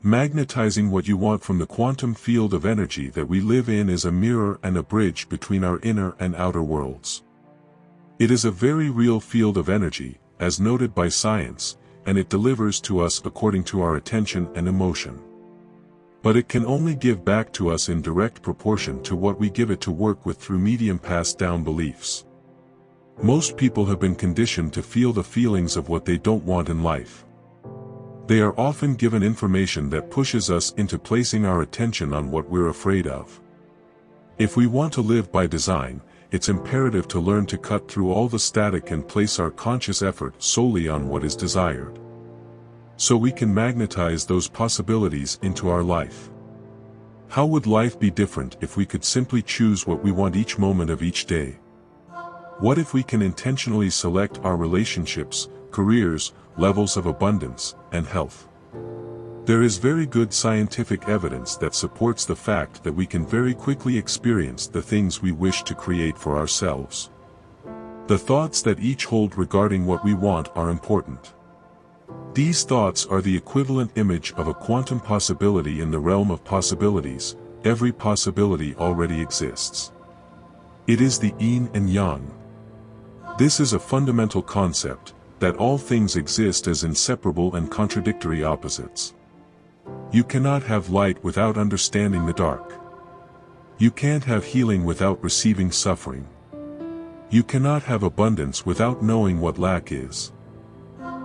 Magnetizing what you want from the quantum field of energy that we live in is a mirror and a bridge between our inner and outer worlds. It is a very real field of energy, as noted by science, and it delivers to us according to our attention and emotion. But it can only give back to us in direct proportion to what we give it to work with through medium passed down beliefs. Most people have been conditioned to feel the feelings of what they don't want in life. They are often given information that pushes us into placing our attention on what we're afraid of. If we want to live by design, it's imperative to learn to cut through all the static and place our conscious effort solely on what is desired. So we can magnetize those possibilities into our life. How would life be different if we could simply choose what we want each moment of each day? What if we can intentionally select our relationships, careers, levels of abundance, and health? There is very good scientific evidence that supports the fact that we can very quickly experience the things we wish to create for ourselves. The thoughts that each hold regarding what we want are important. These thoughts are the equivalent image of a quantum possibility in the realm of possibilities. Every possibility already exists. It is the yin and yang. This is a fundamental concept, that all things exist as inseparable and contradictory opposites. You cannot have light without understanding the dark. You can't have healing without receiving suffering. You cannot have abundance without knowing what lack is.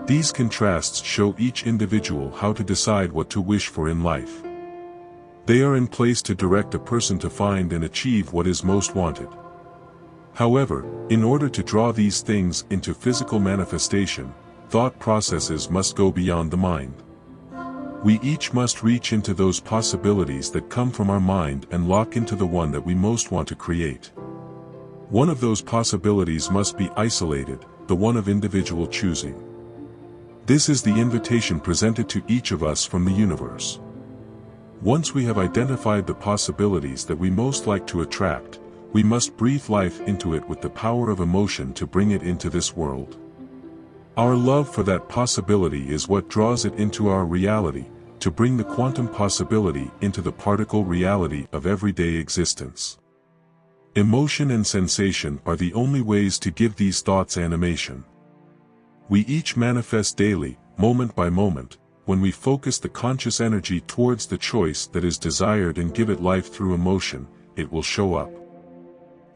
These contrasts show each individual how to decide what to wish for in life. They are in place to direct a person to find and achieve what is most wanted. However, in order to draw these things into physical manifestation, thought processes must go beyond the mind. We each must reach into those possibilities that come from our mind and lock into the one that we most want to create. One of those possibilities must be isolated, the one of individual choosing. This is the invitation presented to each of us from the universe. Once we have identified the possibilities that we most like to attract, we must breathe life into it with the power of emotion to bring it into this world. Our love for that possibility is what draws it into our reality, to bring the quantum possibility into the particle reality of everyday existence. Emotion and sensation are the only ways to give these thoughts animation. We each manifest daily, moment by moment, when we focus the conscious energy towards the choice that is desired and give it life through emotion, it will show up.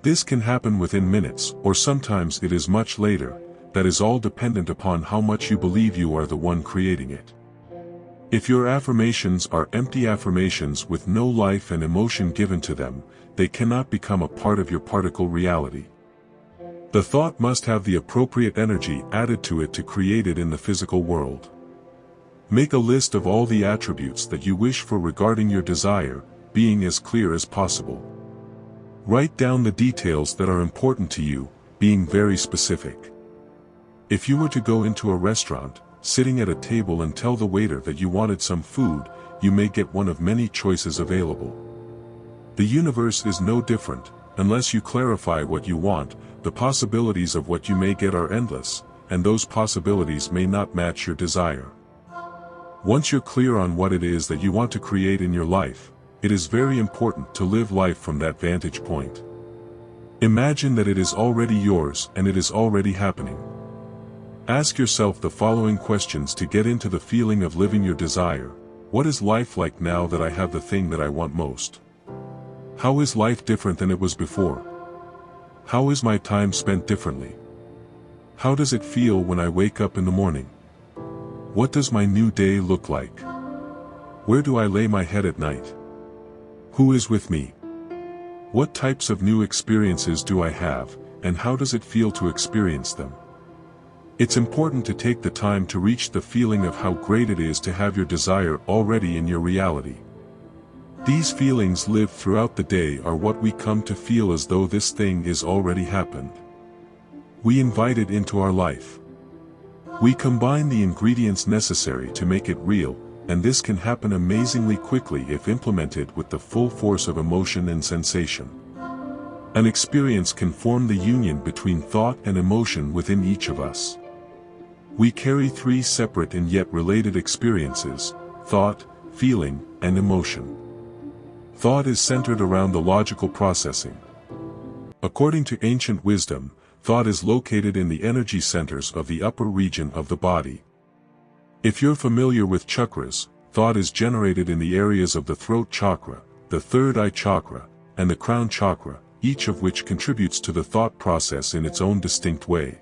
This can happen within minutes, or sometimes it is much later. That is all dependent upon how much you believe you are the one creating it. If your affirmations are empty affirmations with no life and emotion given to them, they cannot become a part of your particle reality. The thought must have the appropriate energy added to it to create it in the physical world. Make a list of all the attributes that you wish for regarding your desire, being as clear as possible. Write down the details that are important to you, being very specific. If you were to go into a restaurant, sitting at a table and tell the waiter that you wanted some food, you may get one of many choices available. The universe is no different. Unless you clarify what you want, the possibilities of what you may get are endless, and those possibilities may not match your desire. Once you're clear on what it is that you want to create in your life, it is very important to live life from that vantage point. Imagine that it is already yours and it is already happening. Ask yourself the following questions to get into the feeling of living your desire. What is life like now that I have the thing that I want most? How is life different than it was before? How is my time spent differently? How does it feel when I wake up in the morning? What does my new day look like? Where do I lay my head at night? Who is with me? What types of new experiences do I have, and how does it feel to experience them? It's important to take the time to reach the feeling of how great it is to have your desire already in your reality. These feelings lived throughout the day are what we come to feel as though this thing is already happened. We invite it into our life. We combine the ingredients necessary to make it real, and this can happen amazingly quickly if implemented with the full force of emotion and sensation. An experience can form the union between thought and emotion within each of us. We carry three separate and yet related experiences: thought, feeling, and emotion. Thought is centered around the logical processing. According to ancient wisdom, thought is located in the energy centers of the upper region of the body. If you're familiar with chakras, thought is generated in the areas of the throat chakra, the third eye chakra, and the crown chakra, each of which contributes to the thought process in its own distinct way.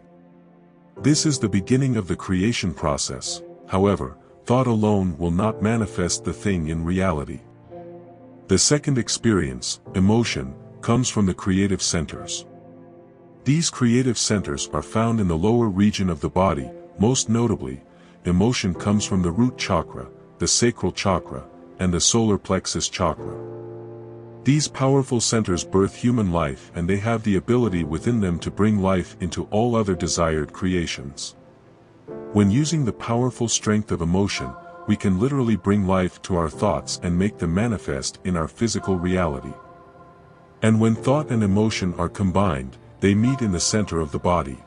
This is the beginning of the creation process. However, thought alone will not manifest the thing in reality. The second experience, emotion, comes from the creative centers. These creative centers are found in the lower region of the body. Most notably, emotion comes from the root chakra, the sacral chakra, and the solar plexus chakra. These powerful centers birth human life, and they have the ability within them to bring life into all other desired creations. When using the powerful strength of emotion, we can literally bring life to our thoughts and make them manifest in our physical reality. And when thought and emotion are combined, they meet in the center of the body.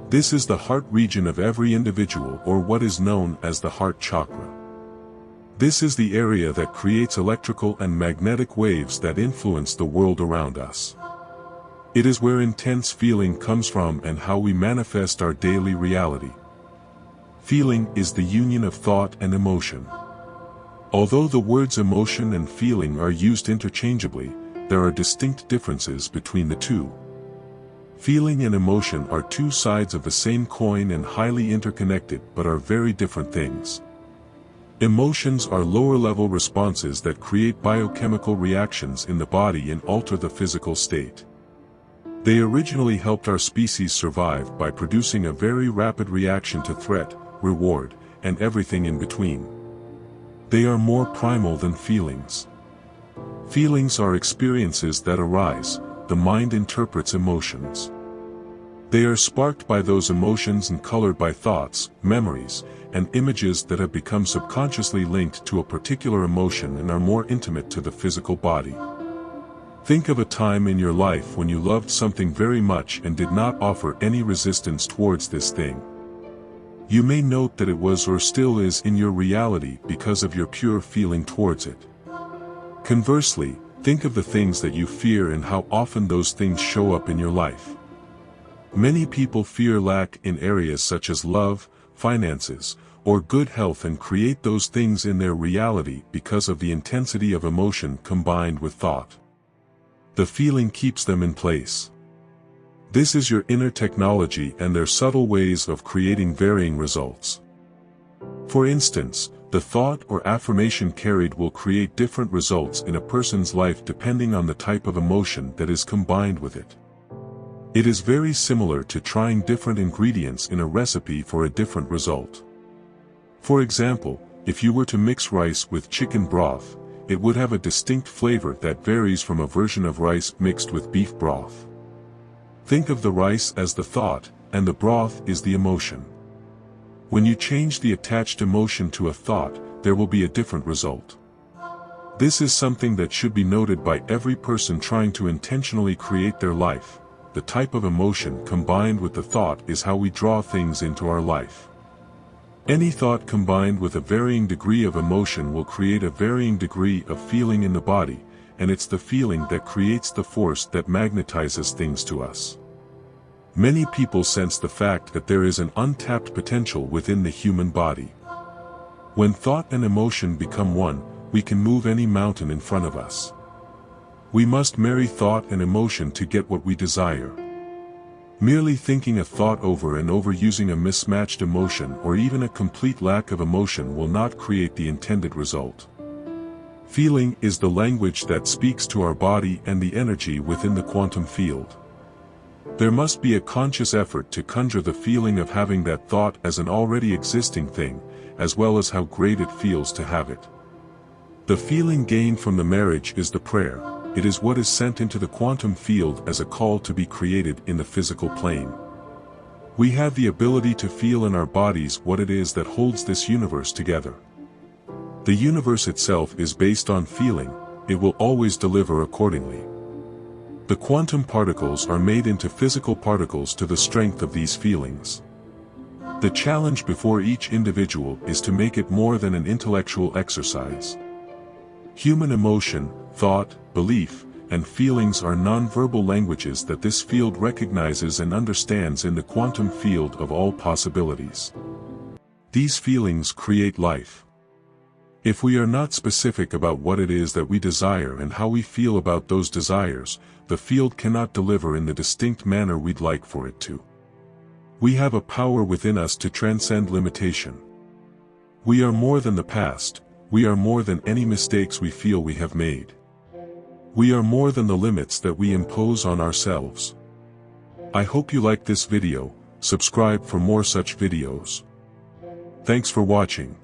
This is the heart region of every individual, or what is known as the heart chakra. This is the area that creates electrical and magnetic waves that influence the world around us. It is where intense feeling comes from and how we manifest our daily reality. Feeling is the union of thought and emotion. Although the words emotion and feeling are used interchangeably, there are distinct differences between the two. Feeling and emotion are two sides of the same coin and highly interconnected, but are very different things. Emotions are lower-level responses that create biochemical reactions in the body and alter the physical state. They originally helped our species survive by producing a very rapid reaction to threat, reward, and everything in between. They are more primal than feelings. Feelings are experiences that arise. The mind interprets emotions. They are sparked by those emotions and colored by thoughts, memories, and images that have become subconsciously linked to a particular emotion and are more intimate to the physical body. Think of a time in your life when you loved something very much and did not offer any resistance towards this thing. You may note that it was or still is in your reality because of your pure feeling towards it. Conversely, think of the things that you fear and how often those things show up in your life. Many people fear lack in areas such as love, finances, or good health and create those things in their reality because of the intensity of emotion combined with thought. The feeling keeps them in place. This is your inner technology and their subtle ways of creating varying results. For instance, the thought or affirmation carried will create different results in a person's life depending on the type of emotion that is combined with it. It is very similar to trying different ingredients in a recipe for a different result. For example, if you were to mix rice with chicken broth, it would have a distinct flavor that varies from a version of rice mixed with beef broth. Think of the rice as the thought, and the broth is the emotion. When you change the attached emotion to a thought, there will be a different result. This is something that should be noted by every person trying to intentionally create their life. The type of emotion combined with the thought is how we draw things into our life. Any thought combined with a varying degree of emotion will create a varying degree of feeling in the body, and it's the feeling that creates the force that magnetizes things to us. Many people sense the fact that there is an untapped potential within the human body. When thought and emotion become one, we can move any mountain in front of us. We must marry thought and emotion to get what we desire. Merely thinking a thought over and over using a mismatched emotion or even a complete lack of emotion will not create the intended result. Feeling is the language that speaks to our body and the energy within the quantum field. There must be a conscious effort to conjure the feeling of having that thought as an already existing thing, as well as how great it feels to have it. The feeling gained from the marriage is the prayer. It is what is sent into the quantum field as a call to be created in the physical plane. We have the ability to feel in our bodies what it is that holds this universe together. The universe itself is based on feeling. It will always deliver accordingly. The quantum particles are made into physical particles to the strength of these feelings. The challenge before each individual is to make it more than an intellectual exercise. Human emotion, thought, belief, and feelings are non-verbal languages that this field recognizes and understands in the quantum field of all possibilities. These feelings create life. If we are not specific about what it is that we desire and how we feel about those desires, the field cannot deliver in the distinct manner we'd like for it to. We have a power within us to transcend limitation. We are more than the past, we are more than any mistakes we feel we have made. We are more than the limits that we impose on ourselves. I hope you liked this video. Subscribe for more such videos. Thanks for watching.